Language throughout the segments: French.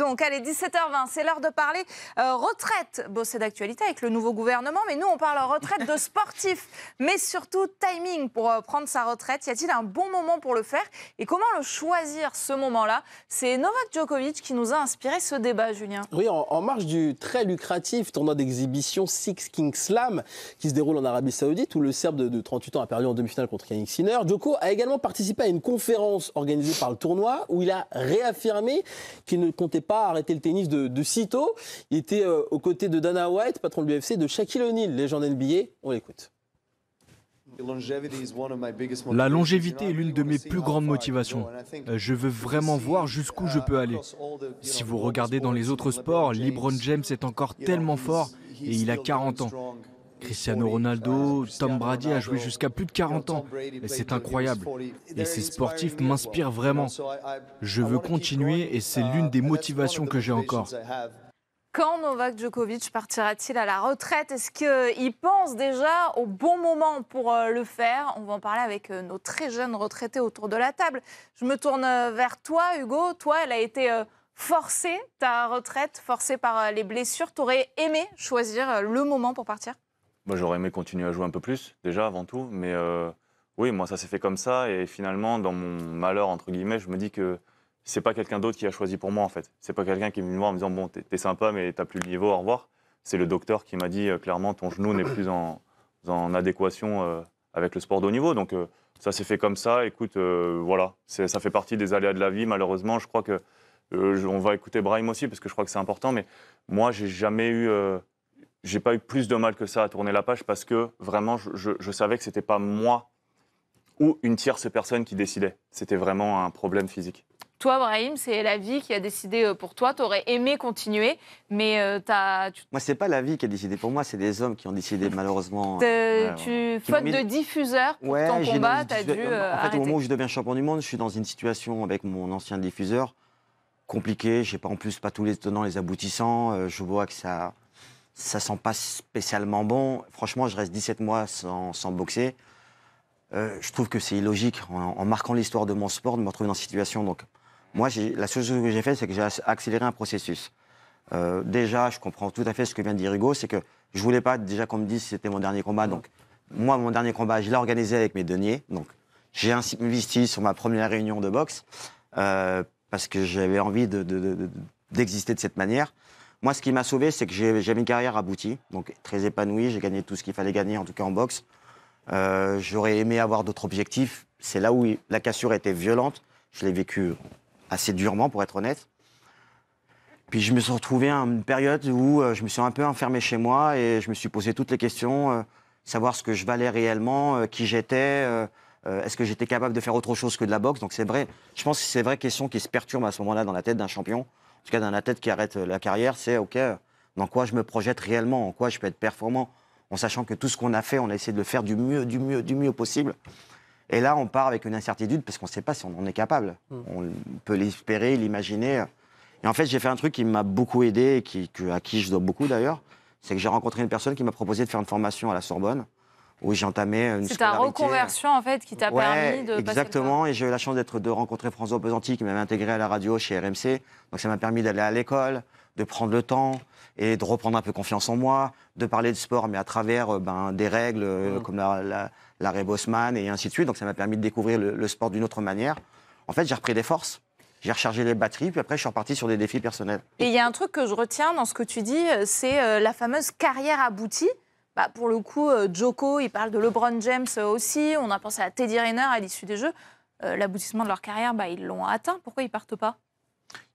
Donc, allez, 17h20, c'est l'heure de parler retraite. Bon, c'est d'actualité avec le nouveau gouvernement, mais nous, on parle retraite de sportifs, mais surtout timing pour prendre sa retraite. Y a-t-il un bon moment pour le faire? Et comment le choisir, ce moment-là? C'est Novak Djokovic qui nous a inspiré ce débat, Julien. Oui, en marge du très lucratif tournoi d'exhibition Six Kings Slam qui se déroule en Arabie Saoudite, où le Serbe de 38 ans a perdu en demi-finale contre Yannick Sinner, Djoko a également participé à une conférence organisée par le tournoi où il a réaffirmé qu'il ne comptait pas arrêter le tennis de sitôt. Il était aux côtés de Dana White, patron de l'UFC, de Shaquille O'Neal, légende NBA. On l'écoute. La longévité est l'une de mes plus grandes motivations. Je veux vraiment voir jusqu'où je peux aller. Si vous regardez dans les autres sports, LeBron James est encore tellement fort et il a 40 ans. Cristiano Ronaldo, Tom Brady a joué jusqu'à plus de 40 ans. C'est incroyable. Et ces sportifs m'inspirent vraiment. Je veux continuer et c'est l'une des motivations que j'ai encore. Quand Novak Djokovic partira-t-il à la retraite? Est-ce qu'il pense déjà au bon moment pour le faire? On va en parler avec nos très jeunes retraités autour de la table. Je me tourne vers toi, Hugo. Toi, elle a été forcée, ta retraite, forcée par les blessures. Tu aurais aimé choisir le moment pour partir? Moi, j'aurais aimé continuer à jouer un peu plus, déjà, avant tout. Mais oui, moi, ça s'est fait comme ça. Et finalement, dans mon malheur, entre guillemets, je me dis que c'est pas quelqu'un d'autre qui a choisi pour moi, en fait. C'est pas quelqu'un qui est venu me voir en me disant « Bon, t'es sympa, mais t'as plus le niveau, au revoir ». C'est le docteur qui m'a dit clairement « Ton genou n'est plus en adéquation avec le sport de haut niveau ». Donc, ça s'est fait comme ça. Écoute, voilà, ça fait partie des aléas de la vie, malheureusement. Je crois que on va écouter Brahim aussi, parce que je crois que c'est important. Mais moi, j'ai pas eu plus de mal que ça à tourner la page parce que vraiment, je savais que c'était pas moi ou une tierce personne qui décidait. C'était vraiment un problème physique. Toi, Brahim, c'est la vie qui a décidé pour toi. Tu aurais aimé continuer, mais Moi, c'est pas la vie qui a décidé pour moi, c'est des hommes qui ont décidé, malheureusement. Faute de diffuseur pour ton combat, tu as dû arrêter. Au moment où je deviens champion du monde, je suis dans une situation avec mon ancien diffuseur compliquée. Je n'ai pas en plus pas tous les tenants, les aboutissants. Je vois que ça sent pas spécialement bon. Franchement, je reste 17 mois sans boxer. Je trouve que c'est illogique, en marquant l'histoire de mon sport, de me retrouver dans cette situation. Donc, moi, la seule chose que j'ai fait, c'est que j'ai accéléré un processus. Déjà, je comprends tout à fait ce que vient de dire Hugo, c'est que je voulais pas déjà qu'on me dise si c'était mon dernier combat. Donc, moi, mon dernier combat, je l'ai organisé avec mes deniers. Donc, j'ai investi sur ma première réunion de boxe parce que j'avais envie d'exister de cette manière. Moi, ce qui m'a sauvé, c'est que j'avais une carrière aboutie, donc très épanouie. J'ai gagné tout ce qu'il fallait gagner, en tout cas en boxe. J'aurais aimé avoir d'autres objectifs. C'est là où la cassure était violente. Je l'ai vécu assez durement, pour être honnête. Puis je me suis retrouvé à une période où je me suis un peu enfermé chez moi et je me suis posé toutes les questions, savoir ce que je valais réellement, qui j'étais, est-ce que j'étais capable de faire autre chose que de la boxe. Donc c'est vrai, je pense que c'est une vraie question qui se perturbe à ce moment-là dans la tête d'un champion. En tout cas, dans la tête qui arrête la carrière, c'est OK, dans quoi je me projette réellement, en quoi je peux être performant, en sachant que tout ce qu'on a fait, on a essayé de le faire du mieux possible. Et là, on part avec une incertitude parce qu'on ne sait pas si on en est capable. On peut l'espérer, l'imaginer. Et en fait, j'ai fait un truc qui m'a beaucoup aidé, et à qui je dois beaucoup d'ailleurs, c'est que j'ai rencontré une personne qui m'a proposé de faire une formation à la Sorbonne, où j'ai entamé une scolarité. C'est ta reconversion, en fait, qui t'a permis de exactement, et j'ai eu la chance de rencontrer François Pesanti, qui m'avait intégré à la radio chez RMC. Donc ça m'a permis d'aller à l'école, de prendre le temps et de reprendre un peu confiance en moi, de parler de sport, mais à travers des règles comme l'arrêt Bosman et ainsi de suite. Donc ça m'a permis de découvrir le sport d'une autre manière. En fait, j'ai repris des forces. J'ai rechargé les batteries, puis après, je suis reparti sur des défis personnels. Et il y a un truc que je retiens dans ce que tu dis, c'est la fameuse carrière aboutie. Pour le coup, Djoko, il parle de LeBron James aussi. On a pensé à Teddy Riner à l'issue des Jeux. L'aboutissement de leur carrière, ils l'ont atteint. Pourquoi ils ne partent pas?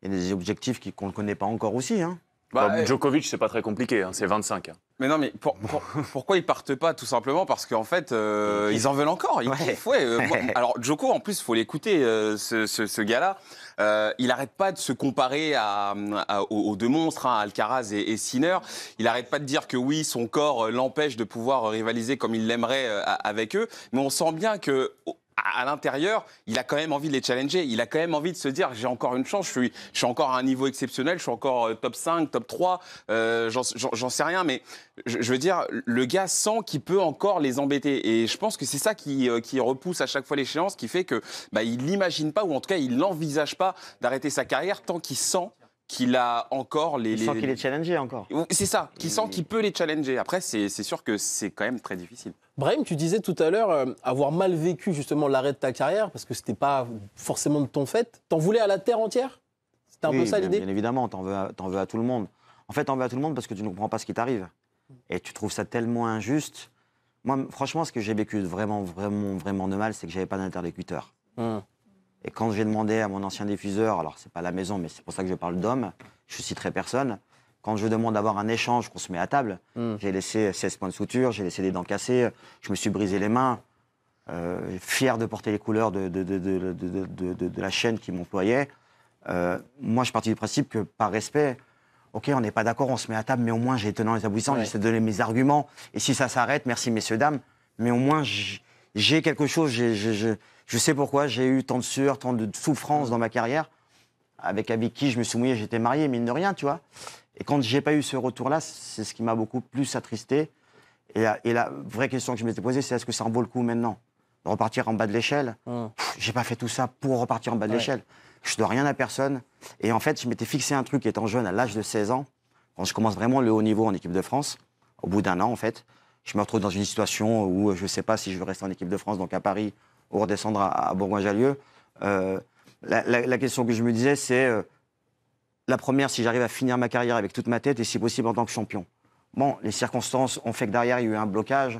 Il y a des objectifs qu'on ne connaît pas encore aussi. Djokovic, c'est pas très compliqué, c'est 25. Mais non, mais pourquoi ils partent pas? Tout simplement parce qu'en fait, ils en veulent encore. Alors, Djoko, en plus, il faut l'écouter, ce gars-là. Il n'arrête pas de se comparer aux deux monstres, Alcaraz et Sinner. Il n'arrête pas de dire que oui, son corps l'empêche de pouvoir rivaliser comme il l'aimerait avec eux. Mais on sent bien que à l'intérieur, il a quand même envie de les challenger. Il a quand même envie de se dire, j'ai encore une chance, je suis encore à un niveau exceptionnel, je suis encore top 5, top 3, j'en sais rien, mais je veux dire, le gars sent qu'il peut encore les embêter. Et je pense que c'est ça qui repousse à chaque fois l'échéance, qui fait que il n'imagine pas, ou en tout cas, il n'envisage pas d'arrêter sa carrière tant qu'il sent qu'il a encore Il sent qu'il est challengé encore. C'est ça, qu'il sent qu'il peut les challenger. Après, c'est sûr que c'est quand même très difficile. Brahim, tu disais tout à l'heure avoir mal vécu justement l'arrêt de ta carrière parce que c'était pas forcément de ton fait. T'en voulais à la terre entière? C'était un peu ça l'idée? Bien évidemment, t'en veux à tout le monde. En fait, t'en veux à tout le monde parce que tu ne comprends pas ce qui t'arrive. Et tu trouves ça tellement injuste. Moi, franchement, ce que j'ai vécu vraiment de mal, c'est que j'avais pas d'interlocuteur. Et quand j'ai demandé à mon ancien diffuseur, alors c'est pas la maison, mais c'est pour ça que je parle d'homme, je citerai personne. Quand je demande d'avoir un échange, qu'on se met à table, j'ai laissé 16 points de suture, j'ai laissé des dents cassées, je me suis brisé les mains, fier de porter les couleurs de la chaîne qui m'employait. Moi, je suis parti du principe que, par respect, ok, on n'est pas d'accord, on se met à table, mais au moins j'ai les tenants et les aboutissants, j'essaie de donner mes arguments. Et si ça s'arrête, merci messieurs, dames, mais au moins j'ai quelque chose, je sais pourquoi j'ai eu tant de sueur, tant de souffrance dans ma carrière, avec qui je me suis mouillé, j'étais marié, mine de rien, tu vois. Et quand j'ai pas eu ce retour-là, c'est ce qui m'a beaucoup plus attristé. Et la vraie question que je m'étais posée, c'est est-ce que ça en vaut le coup maintenant de repartir en bas de l'échelle? J'ai pas fait tout ça pour repartir en bas de l'échelle. Je dois rien à personne. Et en fait, je m'étais fixé un truc étant jeune, à l'âge de 16 ans, quand je commence vraiment le haut niveau en équipe de France, au bout d'un an, en fait, je me retrouve dans une situation où je sais pas si je veux rester en équipe de France, donc à Paris, ou redescendre à Bourgoin-Jallieu. La question que je me disais, c'est la première, si j'arrive à finir ma carrière avec toute ma tête et si possible en tant que champion. Bon, les circonstances ont fait que derrière, il y a eu un blocage.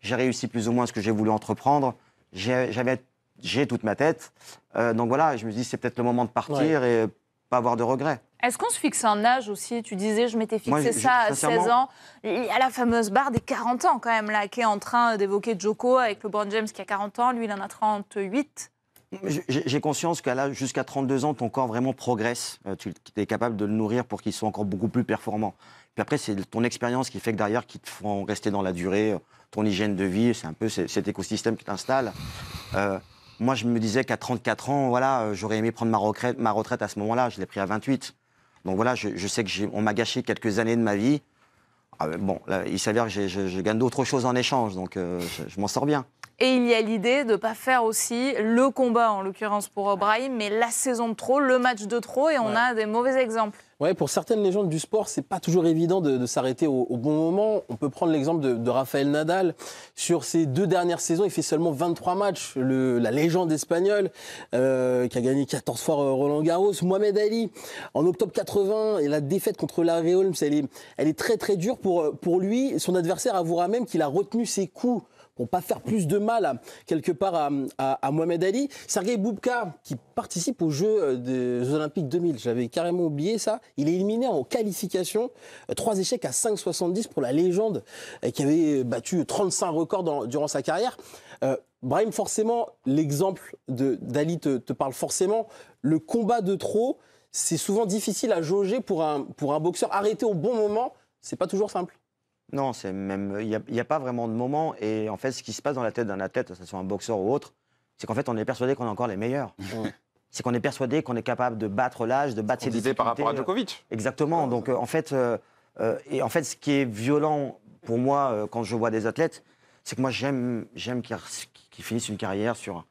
J'ai réussi plus ou moins ce que j'ai voulu entreprendre. J'ai toute ma tête. Donc voilà, je me dis, c'est peut-être le moment de partir et pas avoir de regrets. Est-ce qu'on se fixe un âge aussi? Tu disais, je m'étais fixé ça à 16 ans. Il y a la fameuse barre des 40 ans quand même, là, qui est en train d'évoquer Djoko avec LeBron James qui a 40 ans. Lui, il en a 38. J'ai conscience qu'à là, jusqu'à 32 ans, ton corps vraiment progresse. Tu es capable de le nourrir pour qu'il soit encore beaucoup plus performant. Puis après, c'est ton expérience qui fait que derrière, qui te font rester dans la durée, ton hygiène de vie, c'est un peu cet écosystème qui t'installe. Moi, je me disais qu'à 34 ans, voilà, j'aurais aimé prendre ma retraite à ce moment-là. Je l'ai pris à 28. Donc voilà, je sais qu'on m'a gâché quelques années de ma vie. Bon, là, il s'avère que je gagne d'autres choses en échange, donc je m'en sors bien. Et il y a l'idée de ne pas faire aussi le combat, en l'occurrence pour Brahim, mais la saison de trop, le match de trop, et on a des mauvais exemples. Ouais, pour certaines légendes du sport, c'est pas toujours évident de s'arrêter au bon moment. On peut prendre l'exemple de Rafael Nadal. Sur ses 2 dernières saisons, il fait seulement 23 matchs. La légende espagnole qui a gagné 14 fois Roland Garros. Mohamed Ali, en octobre 80, et la défaite contre Larry Holmes, elle est très très dure pour lui. Son adversaire avouera même qu'il a retenu ses coups pour pas faire plus de mal quelque part à Mohamed Ali. Sergei Boubka, qui participe aux Jeux Olympiques 2000, j'avais carrément oublié ça, il est éliminé en qualification, 3 échecs à 5,70 pour la légende qui avait battu 35 records durant sa carrière. Brahim, forcément, l'exemple d'Ali te parle forcément. Le combat de trop, c'est souvent difficile à jauger pour un boxeur. Arrêter au bon moment, c'est pas toujours simple. Non, c'est même il y a pas vraiment de moment. Et en fait, ce qui se passe dans la tête d'un athlète, que ce soit un boxeur ou autre, c'est qu'en fait, on est persuadé qu'on est encore les meilleurs. C'est qu'on est persuadé qu'on est capable de battre l'âge, de battre ses difficultés. Par rapport à Djokovic. Exactement. Donc, en fait, ce qui est violent pour moi quand je vois des athlètes, c'est que moi, j'aime qu'ils finissent une carrière sur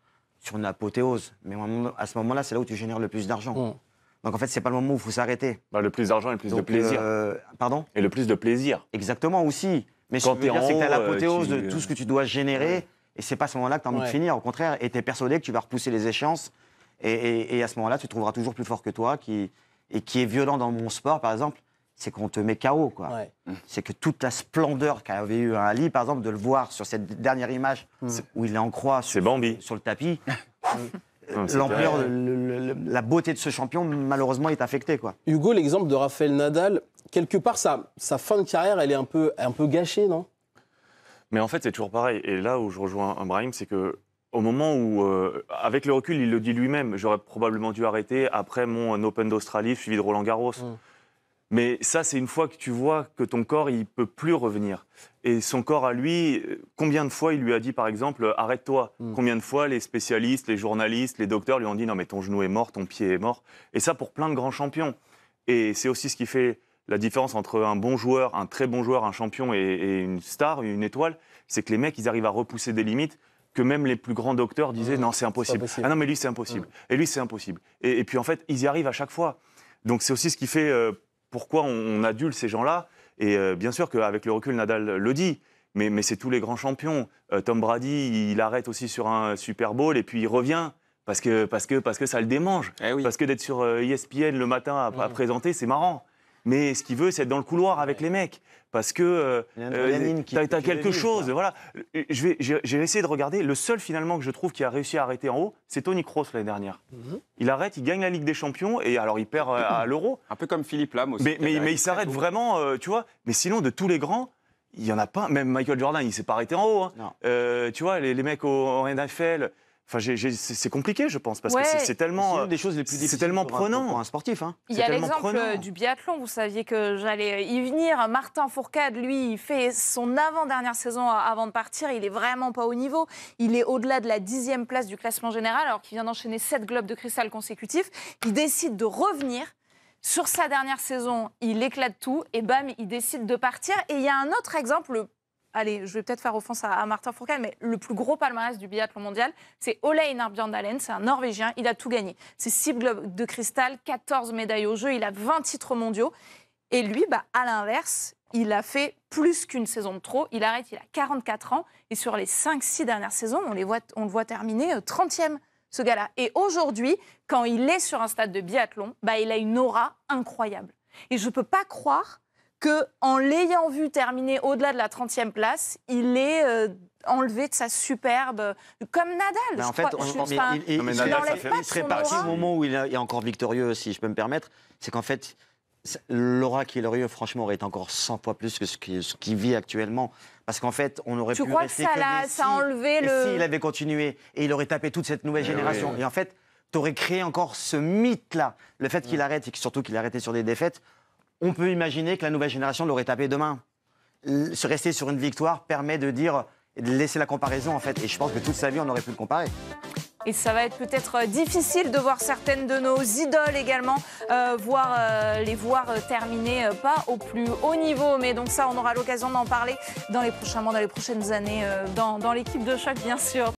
une apothéose. Mais à ce moment-là, c'est là où tu génères le plus d'argent. Donc en fait, c'est pas le moment où il faut s'arrêter. Le plus d'argent et le plus de plaisir. Pardon ? Et le plus de plaisir. Exactement aussi. Mais ce que je veux dire, c'est que tu as l'apothéose de tout ce que tu dois générer, et c'est pas à ce moment-là que tu as envie de finir. Au contraire, et tu es persuadé que tu vas repousser les échéances, et à ce moment-là, tu trouveras toujours plus fort que toi, qui est violent dans mon sport, par exemple, c'est qu'on te met KO, quoi. C'est que toute la splendeur qu'avait eu un Ali, par exemple, de le voir sur cette dernière image où il est en croix sur le tapis. L'ampleur, la beauté de ce champion, malheureusement, est affectée, quoi. Hugo, l'exemple de Rafael Nadal, quelque part, sa fin de carrière, elle est un peu gâchée, non? Mais en fait, c'est toujours pareil. Et là où je rejoins Brahim, c'est que au moment où, avec le recul, il le dit lui-même, j'aurais probablement dû arrêter après mon Open d'Australie, suivi de Roland Garros. Mais ça, c'est une fois que tu vois que ton corps, il peut plus revenir. Et son corps à lui, combien de fois il lui a dit, par exemple, arrête-toi. Combien de fois les spécialistes, les journalistes, les docteurs lui ont dit, non mais ton genou est mort, ton pied est mort. Et ça pour plein de grands champions. Et c'est aussi ce qui fait la différence entre un bon joueur, un très bon joueur, un champion et une star, une étoile, c'est que les mecs, ils arrivent à repousser des limites que même les plus grands docteurs disaient, non, c'est impossible. Ah non, mais lui, c'est impossible. Et lui, c'est impossible. Et puis en fait, ils y arrivent à chaque fois. Donc c'est aussi ce qui fait pourquoi on adule ces gens-là. Et bien sûr qu'avec le recul, Nadal le dit, mais c'est tous les grands champions. Tom Brady, il arrête aussi sur un Super Bowl et puis il revient parce que ça le démange. Oui. Parce que d'être sur ESPN le matin à présenter, c'est marrant. Mais ce qu'il veut, c'est être dans le couloir avec les mecs. Parce que t'as quelque chose. Voilà. J'ai essayé de regarder. Le seul, finalement, que je trouve qui a réussi à arrêter en haut, c'est Tony Kroos l'année dernière. Il arrête, il gagne la Ligue des Champions, et alors il perd à l'Euro. Un peu comme Philippe Lam aussi. Mais il s'arrête vraiment, tu vois. Mais sinon, de tous les grands, il n'y en a pas. Même Michael Jordan, il ne s'est pas arrêté en haut. Hein. Tu vois, les mecs en NFL... Enfin, c'est compliqué, je pense, parce que c'est tellement. C'est une des choses les plus difficiles. C'est tellement prenant pour un sportif. Hein. Il y a l'exemple du biathlon. Vous saviez que j'allais y venir. Martin Fourcade, lui, il fait son avant-dernière saison avant de partir. Il est vraiment pas au niveau. Il est au-delà de la 10e place du classement général, alors qu'il vient d'enchaîner 7 globes de cristal consécutifs. Il décide de revenir. Sur sa dernière saison, il éclate tout et bam, il décide de partir. Et il y a un autre exemple. Allez, je vais peut-être faire offense à Martin Fourcade, mais le plus gros palmarès du biathlon mondial, c'est Ole Einar Bjørndalen, c'est un Norvégien, il a tout gagné. C'est 6 globes de cristal, 14 médailles aux Jeux, il a 20 titres mondiaux. Et lui, à l'inverse, il a fait plus qu'une saison de trop. Il arrête, il a 44 ans. Et sur les 5-6 dernières saisons, on le voit terminer 30e, ce gars-là. Et aujourd'hui, quand il est sur un stade de biathlon, il a une aura incroyable. Et je ne peux pas croire qu'en l'ayant vu terminer au-delà de la 30e place, il est enlevé de sa superbe, comme Nadal. En fait, il serait parti au moment où il est encore victorieux, si je peux me permettre. C'est qu'en fait, l'aura qu'il aurait eu, franchement, aurait été encore 100 fois plus que ce qu'il vit actuellement. Parce qu'en fait, on aurait pu rester que ça a enlevé le... S'il avait continué, et il aurait tapé toute cette nouvelle génération. Et en fait, tu aurais créé encore ce mythe-là. Le fait qu'il arrête, et surtout qu'il a arrêté sur des défaites, on peut imaginer que la nouvelle génération l'aurait tapé demain. Se rester sur une victoire permet de laisser la comparaison, en fait. Et je pense que toute sa vie, on aurait pu le comparer. Et ça va être peut-être difficile de voir certaines de nos idoles également, les voir terminer pas au plus haut niveau. Mais donc ça, on aura l'occasion d'en parler dans les prochains mois, dans les prochaines années, dans l'équipe de choc, bien sûr.